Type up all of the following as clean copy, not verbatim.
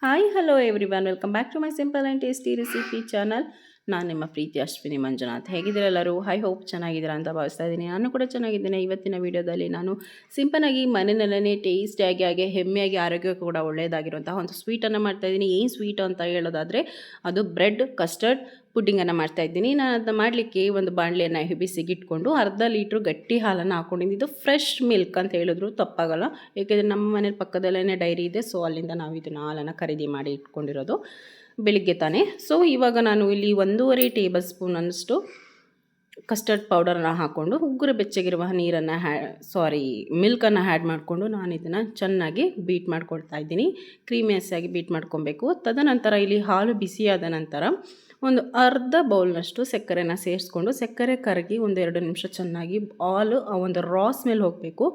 Hi hello everyone, welcome back to my simple and tasty recipe channel. ನಾನು ನಿಮ್ಮ ಪ್ರೀತಿ ಅಶ್ವಿನಿ ಮಂಜುನಾಥ್. ಹೇಗಿದ್ದೀರಾ ಎಲ್ಲರೂ? ಐ ಹೋಪ್ ಚೆನ್ನಾಗಿದ್ದೀರಾ ಅಂತ ಭಾವಿಸ್ತಾ ಇದ್ದೀನಿ. ನಾನು ಕೂಡ ಚೆನ್ನಾಗಿದ್ದೇನೆ. ಇವತ್ತಿನ ವಿಡಿಯೋದಲ್ಲಿ ನಾನು ಸಿಂಪಲ್ಲಾಗಿ ಮನೆಯಲ್ಲೇ ಟೇಸ್ಟಿಯಾಗಿ ಹಾಗೆ ಹೆಮ್ಮೆಯಾಗಿ ಆರೋಗ್ಯಕ್ಕೂ ಕೂಡ ಒಳ್ಳೆಯದಾಗಿರುವಂತಹ ಒಂದು ಸ್ವೀಟನ್ನು ಮಾಡ್ತಾಯಿದ್ದೀನಿ. ಏನು ಸ್ವೀಟ್ ಅಂತ ಹೇಳೋದಾದರೆ ಅದು ಬ್ರೆಡ್ ಕಸ್ಟರ್ಡ್ ಪುಡ್ಡಿಂಗನ್ನು ಮಾಡ್ತಾಯಿದ್ದೀನಿ. ನಾನು ಅದನ್ನ ಮಾಡಲಿಕ್ಕೆ ಒಂದು ಬಾಣಲೆಯನ್ನು ಬಿಸಿಗಿಟ್ಕೊಂಡು ಅರ್ಧ ಲೀಟ್ರ್ ಗಟ್ಟಿ ಹಾಲನ್ನು ಹಾಕ್ಕೊಂಡಿದ್ದು. ಇದು ಫ್ರೆಶ್ ಮಿಲ್ಕ್ ಅಂತ ಹೇಳಿದ್ರು ತಪ್ಪಾಗಲ್ಲ, ಏಕೆಂದರೆ ನಮ್ಮ ಮನೆ ಪಕ್ಕದಲ್ಲೇ ಡೈರಿ ಇದೆ. ಸೊ ಅಲ್ಲಿಂದ ನಾವು ಇದನ್ನು ಹಾಲನ್ನು ಖರೀದಿ ಮಾಡಿ ಇಟ್ಕೊಂಡಿರೋದು ಬೆಳಿಗ್ಗೆ ತಾನೇ. ಸೊ ಇವಾಗ ನಾನು ಇಲ್ಲಿ 1.5 ಟೇಬಲ್ ಸ್ಪೂನಷ್ಟು ಕಸ್ಟರ್ಡ್ ಪೌಡರನ್ನು ಹಾಕ್ಕೊಂಡು ಉಗುರು ಬೆಚ್ಚಗಿರುವ ನೀರನ್ನು ಮಿಲ್ಕನ್ನು ಆ್ಯಡ್ ಮಾಡಿಕೊಂಡು ನಾನು ಇದನ್ನು ಚೆನ್ನಾಗಿ ಬೀಟ್ ಮಾಡ್ಕೊಳ್ತಾ ಇದ್ದೀನಿ. ಕ್ರೀಮಿಯಸ್ಸಾಗಿ ಬೀಟ್ ಮಾಡ್ಕೊಬೇಕು. ತದನಂತರ ಇಲ್ಲಿ ಹಾಲು ಬಿಸಿಯಾದ ನಂತರ ಒಂದು ಅರ್ಧ ಬೌಲ್ನಷ್ಟು ಸಕ್ಕರೆನ ಸೇರಿಸ್ಕೊಂಡು ಸಕ್ಕರೆ ಕರಗಿ 1-2 ನಿಮಿಷ ಚೆನ್ನಾಗಿ ಹಾಲು ಒಂದು ರಾ ಸ್ಮೆಲ್ ಹೋಗಬೇಕು.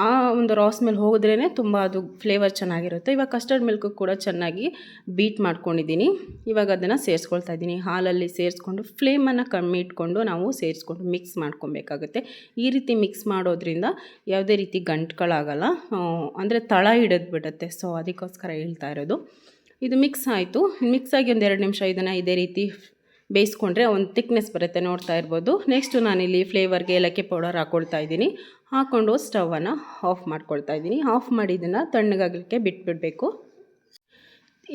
ಆ ಒಂದು ರಾ ಸ್ಮೆಲ್ ಹೋದ್ರೇ ತುಂಬ ಅದು ಫ್ಲೇವರ್ ಚೆನ್ನಾಗಿರುತ್ತೆ. ಇವಾಗ ಕಸ್ಟರ್ಡ್ ಮಿಲ್ಕು ಕೂಡ ಚೆನ್ನಾಗಿ ಬೀಟ್ ಮಾಡ್ಕೊಂಡಿದ್ದೀನಿ. ಇವಾಗ ಅದನ್ನು ಸೇರಿಸ್ಕೊಳ್ತಾ ಇದ್ದೀನಿ. ಹಾಲಲ್ಲಿ ಸೇರಿಸ್ಕೊಂಡು ಫ್ಲೇಮನ್ನು ಕಮ್ಮಿ ಇಟ್ಕೊಂಡು ನಾವು ಸೇರಿಸ್ಕೊಂಡು ಮಿಕ್ಸ್ ಮಾಡ್ಕೊಬೇಕಾಗುತ್ತೆ. ಈ ರೀತಿ ಮಿಕ್ಸ್ ಮಾಡೋದ್ರಿಂದ ಯಾವುದೇ ರೀತಿ ಗಂಟುಗಳಾಗಲ್ಲ, ಅಂದರೆ ತಳ ಹಿಡಿದು ಬಿಡುತ್ತೆ. ಸೊ ಅದಕ್ಕೋಸ್ಕರ ಹೇಳ್ತಾ ಇರೋದು. ಇದು ಮಿಕ್ಸ್ ಆಯಿತು. ಮಿಕ್ಸಾಗಿ 1-2 ನಿಮಿಷ ಇದನ್ನು ಇದೇ ರೀತಿ ಬೇಯಿಸ್ಕೊಂಡ್ರೆ ಒಂದು ಥಿಕ್ನೆಸ್ ಬರುತ್ತೆ, ನೋಡ್ತಾ ಇರ್ಬೋದು. ನೆಕ್ಸ್ಟು ನಾನಿಲ್ಲಿ ಫ್ಲೇವರ್ಗೆ ಏಲಕ್ಕಿ ಪೌಡರ್ ಹಾಕ್ಕೊಳ್ತಾ ಇದ್ದೀನಿ. ಹಾಕ್ಕೊಂಡು ಸ್ಟವನ್ನು ಆಫ್ ಮಾಡ್ಕೊಳ್ತಾ ಇದ್ದೀನಿ. ಆಫ್ ಮಾಡಿ ಇದನ್ನು ತಣ್ಣಗಾಗಲಿಕ್ಕೆ ಬಿಟ್ಬಿಡಬೇಕು.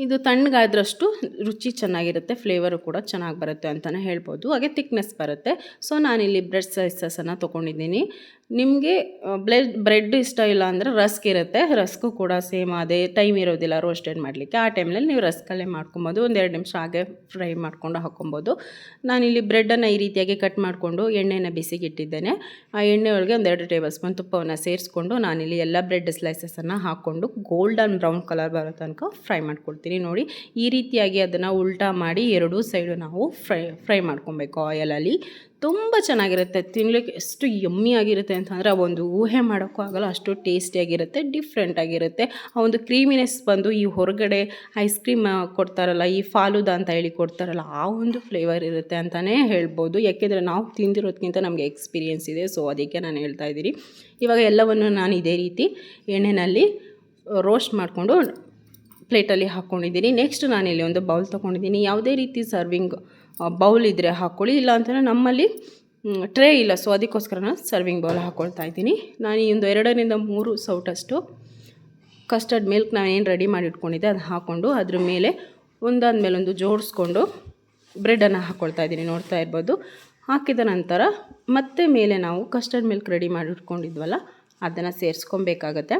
ಇದು ತಣ್ಣಗಾದ್ರಷ್ಟು ರುಚಿ ಚೆನ್ನಾಗಿರುತ್ತೆ, ಫ್ಲೇವರು ಕೂಡ ಚೆನ್ನಾಗಿ ಬರುತ್ತೆ ಅಂತಲೇ ಹೇಳ್ಬೋದು. ಹಾಗೆ ಥಿಕ್ನೆಸ್ ಬರುತ್ತೆ. ಸೊ ನಾನಿಲ್ಲಿ ಬ್ರೆಡ್ ಸ್ಲೈಸಸನ್ನು ತೊಗೊಂಡಿದ್ದೀನಿ. ನಿಮಗೆ ಬ್ರೆಡ್ ಇಷ್ಟ ಇಲ್ಲ ಅಂದರೆ ರಸ್ಕ್ ಇರುತ್ತೆ, ರಸ್ಕು ಕೂಡ ಸೇಮ್ ಅದೇ ಟೈಮ್ ಇರೋದಿಲ್ಲ ರೋಸ್ಟೆಡ್ ಮಾಡಲಿಕ್ಕೆ. ಆ ಟೈಮ್ನಲ್ಲಿ ನೀವು ರಸ್ಕಲ್ಲೇ ಮಾಡ್ಕೊಬೋದು. 1-2 ನಿಮಿಷ ಹಾಗೆ ಫ್ರೈ ಮಾಡ್ಕೊಂಡು ಹಾಕ್ಕೊಬೋದು. ನಾನಿಲ್ಲಿ ಬ್ರೆಡ್ಡನ್ನು ಈ ರೀತಿಯಾಗಿ ಕಟ್ ಮಾಡಿಕೊಂಡು ಎಣ್ಣೆನ ಬಿಸಿಗಿಟ್ಟಿದ್ದೇನೆ. ಆ ಎಣ್ಣೆ ಒಳಗೆ 1-2 ಟೇಬಲ್ ಸ್ಪೂನ್ ತುಪ್ಪವನ್ನು ಸೇರಿಸ್ಕೊಂಡು ನಾನಿಲ್ಲಿ ಎಲ್ಲ ಬ್ರೆಡ್ ಸ್ಲೈಸಸನ್ನು ಹಾಕ್ಕೊಂಡು ಗೋಲ್ಡನ್ ಬ್ರೌನ್ ಕಲರ್ ಬರೋ ತನಕ ಫ್ರೈ ಮಾಡ್ಕೊಳ್ತೀನಿ. ನೋಡಿ, ಈ ರೀತಿಯಾಗಿ ಅದನ್ನು ಉಲ್ಟಾ ಮಾಡಿ ಎರಡೂ ಸೈಡು ನಾವು ಫ್ರೈ ಮಾಡ್ಕೊಬೇಕು ಆಯಲಲ್ಲಿ. ತುಂಬ ಚೆನ್ನಾಗಿರುತ್ತೆ, ತಿನ್ನಲಿಕ್ಕೆ ಎಷ್ಟು ಯಮ್ಮಿಯಾಗಿರುತ್ತೆ ಅಂತಂದರೆ ಆ ಒಂದು ಊಹೆ ಮಾಡೋಕ್ಕೂ ಆಗಲ್ಲ, ಅಷ್ಟು ಟೇಸ್ಟಿಯಾಗಿರುತ್ತೆ, ಡಿಫ್ರೆಂಟಾಗಿರುತ್ತೆ. ಆ ಒಂದು ಕ್ರೀಮಿನೆಸ್ ಬಂದು ಈ ಹೊರಗಡೆ ಐಸ್ ಕ್ರೀಮ್ ಕೊಡ್ತಾರಲ್ಲ, ಈ ಫಾಲೂದಾ ಅಂತ ಹೇಳಿ ಕೊಡ್ತಾರಲ್ಲ, ಆ ಒಂದು ಫ್ಲೇವರ್ ಇರುತ್ತೆ ಅಂತಲೇ ಹೇಳ್ಬೋದು. ಯಾಕೆಂದರೆ ನಾವು ತಿಂದಿರೋದಕ್ಕಿಂತ ನಮಗೆ ಎಕ್ಸ್ಪೀರಿಯೆನ್ಸ್ ಇದೆ. ಸೊ ಅದಕ್ಕೆ ನಾನು ಹೇಳ್ತಾ ಇದ್ದೀನಿ. ಇವಾಗ ಎಲ್ಲವನ್ನು ನಾನು ಇದೇ ರೀತಿ ಎಣ್ಣೆಯಲ್ಲಿ ರೋಸ್ಟ್ ಮಾಡಿಕೊಂಡು ಪ್ಲೇಟಲ್ಲಿ ಹಾಕ್ಕೊಂಡಿದ್ದೀನಿ. ನೆಕ್ಸ್ಟ್ ನಾನಿಲ್ಲಿ ಒಂದು ಬೌಲ್ ತೊಗೊಂಡಿದ್ದೀನಿ. ಯಾವುದೇ ರೀತಿ ಸರ್ವಿಂಗ್ ಬೌಲ್ ಇದ್ದರೆ ಹಾಕ್ಕೊಳ್ಳಿ, ಇಲ್ಲ ಅಂತಂದರೆ ನಮ್ಮಲ್ಲಿ ಟ್ರೇ ಇಲ್ಲ. ಸೊ ಅದಕ್ಕೋಸ್ಕರ ನಾನು ಸರ್ವಿಂಗ್ ಬೌಲ್ ಹಾಕ್ಕೊಳ್ತಾ ಇದ್ದೀನಿ. ನಾನು ಈ ಒಂದು 2-3 ಸೌಟಷ್ಟು ಕಸ್ಟರ್ಡ್ ಮಿಲ್ಕ್ ನಾನೇನು ರೆಡಿ ಮಾಡಿ ಇಟ್ಕೊಂಡಿದ್ದೆ ಅದು ಹಾಕ್ಕೊಂಡು ಅದ್ರ ಮೇಲೆ ಒಂದಾದ ಮೇಲೆ ಒಂದು ಜೋಡಿಸ್ಕೊಂಡು ಬ್ರೆಡನ್ನು ಹಾಕ್ಕೊಳ್ತಾ ಇದ್ದೀನಿ, ನೋಡ್ತಾ ಇರ್ಬೋದು. ಹಾಕಿದ ನಂತರ ಮತ್ತೆ ಮೇಲೆ ನಾವು ಕಸ್ಟರ್ಡ್ ಮಿಲ್ಕ್ ರೆಡಿ ಮಾಡಿ ಇಟ್ಕೊಂಡಿದ್ವಲ್ಲ ಅದನ್ನು ಸೇರಿಸ್ಕೊಬೇಕಾಗತ್ತೆ.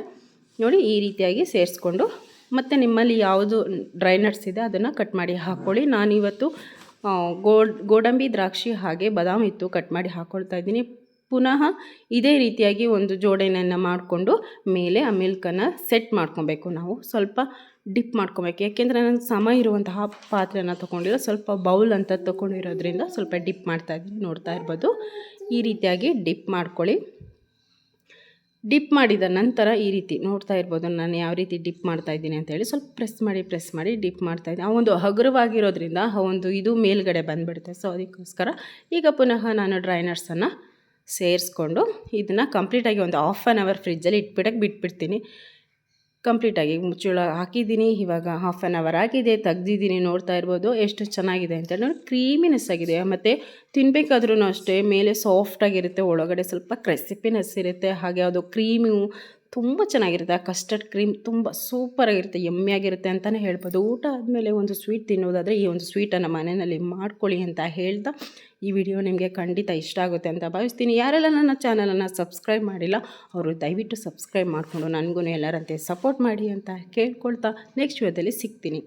ನೋಡಿ, ಈ ರೀತಿಯಾಗಿ ಸೇರಿಸ್ಕೊಂಡು ಮತ್ತು ನಿಮ್ಮಲ್ಲಿ ಯಾವುದು ಡ್ರೈ ನಟ್ಸ್ ಇದೆ ಅದನ್ನು ಕಟ್ ಮಾಡಿ ಹಾಕ್ಕೊಳ್ಳಿ. ನಾನಿವತ್ತು ಗೋಡಂಬಿ, ದ್ರಾಕ್ಷಿ ಹಾಗೆ ಬಾದಾಮಿ ಇತ್ತು, ಕಟ್ ಮಾಡಿ ಹಾಕ್ಕೊಳ್ತಾ ಇದ್ದೀನಿ. ಪುನಃ ಇದೇ ರೀತಿಯಾಗಿ ಒಂದು ಜೋಡಣೆಯನ್ನು ಮಾಡಿಕೊಂಡು ಮೇಲೆ ಆ ಮಿಲ್ಕನ್ನು ಸೆಟ್ ಮಾಡ್ಕೊಬೇಕು. ನಾವು ಸ್ವಲ್ಪ ಡಿಪ್ ಮಾಡ್ಕೊಬೇಕು, ಯಾಕೆಂದರೆ ನಾನು ಸಮ ಇರುವಂತಹ ಪಾತ್ರೆಯನ್ನು ತೊಗೊಂಡಿರೋ ಸ್ವಲ್ಪ ಬೌಲ್ ಅಂತ ತೊಗೊಂಡಿರೋದ್ರಿಂದ ಸ್ವಲ್ಪ ಡಿಪ್ ಮಾಡ್ತಾಯಿದ್ದೀನಿ, ನೋಡ್ತಾ ಇರ್ಬೋದು. ಈ ರೀತಿಯಾಗಿ ಡಿಪ್ ಮಾಡ್ಕೊಳ್ಳಿ. ಡಿಪ್ ಮಾಡಿದ ನಂತರ ಈ ರೀತಿ ನೋಡ್ತಾ ಇರ್ಬೋದು ನಾನು ಯಾವ ರೀತಿ ಡಿಪ್ ಮಾಡ್ತಾಯಿದ್ದೀನಿ ಅಂತೇಳಿ. ಸ್ವಲ್ಪ ಪ್ರೆಸ್ ಮಾಡಿ ಡಿಪ್ ಮಾಡ್ತಾಯಿದ್ದೀನಿ. ಆ ಒಂದು ಹಗುರವಾಗಿರೋದ್ರಿಂದ ಆ ಒಂದು ಇದು ಮೇಲ್ಗಡೆ ಬಂದುಬಿಡುತ್ತೆ. ಸೊ ಅದಕ್ಕೋಸ್ಕರ ಈಗ ಪುನಃ ನಾನು ಡ್ರೈ ನಟ್ಸನ್ನು ಸೇರಿಸ್ಕೊಂಡು ಇದನ್ನು ಕಂಪ್ಲೀಟಾಗಿ ಒಂದು 1/2 ಅವರ್ ಫ್ರಿಜ್ಜಲ್ಲಿ ಬಿಟ್ಬಿಡ್ತೀನಿ. ಕಂಪ್ಲೀಟಾಗಿ ಮುಚ್ಚಳ ಹಾಕಿದ್ದೀನಿ. ಇವಾಗ 1/2 ಅವರ್ ಆಗಿದೆ, ತೆಗ್ದಿದ್ದೀನಿ. ನೋಡ್ತಾ ಇರ್ಬೋದು ಎಷ್ಟು ಚೆನ್ನಾಗಿದೆ ಅಂತೇಳಿ. ನೋಡಿ, ಕ್ರೀಮಿನೆಸ್ ಆಗಿದೆ. ಮತ್ತು ತಿನ್ನಬೇಕಾದ್ರೂ ಅಷ್ಟೇ ಮೇಲೆ ಸಾಫ್ಟಾಗಿರುತ್ತೆ, ಒಳಗಡೆ ಸ್ವಲ್ಪ ಕ್ರಿಸ್ಪಿನೆಸ್ ಇರುತ್ತೆ. ಹಾಗೆ ಅದು ಕ್ರೀಮು ತುಂಬ ಚೆನ್ನಾಗಿರುತ್ತೆ. ಆ ಕಸ್ಟರ್ಡ್ ಕ್ರೀಮ್ ತುಂಬ ಸೂಪರಾಗಿರುತ್ತೆ, ಯಮ್ಮಿಯಾಗಿರುತ್ತೆ ಅಂತಲೇ ಹೇಳ್ಬೋದು. ಊಟ ಆದಮೇಲೆ ಒಂದು ಸ್ವೀಟ್ ತಿನ್ನೋದಾದರೆ ಈ ಒಂದು ಸ್ವೀಟನ್ನು ಮನೆಯಲ್ಲಿ ಮಾಡ್ಕೊಳ್ಳಿ ಅಂತ ಹೇಳ್ತಾ ಈ ವಿಡಿಯೋ ನಿಮಗೆ ಖಂಡಿತ ಇಷ್ಟ ಆಗುತ್ತೆ ಅಂತ ಭಾವಿಸ್ತೀನಿ. ಯಾರೆಲ್ಲ ನನ್ನ ಚಾನಲನ್ನು ಸಬ್ಸ್ಕ್ರೈಬ್ ಮಾಡಿಲ್ಲ ಅವರು ದಯವಿಟ್ಟು ಸಬ್ಸ್ಕ್ರೈಬ್ ಮಾಡಿಕೊಂಡು ನನಗೂ ಎಲ್ಲರಂತೆ ಸಪೋರ್ಟ್ ಮಾಡಿ ಅಂತ ಕೇಳ್ಕೊಳ್ತಾ ನೆಕ್ಸ್ಟ್ ವಿಡಿಯೋದಲ್ಲಿ ಸಿಗ್ತೀನಿ.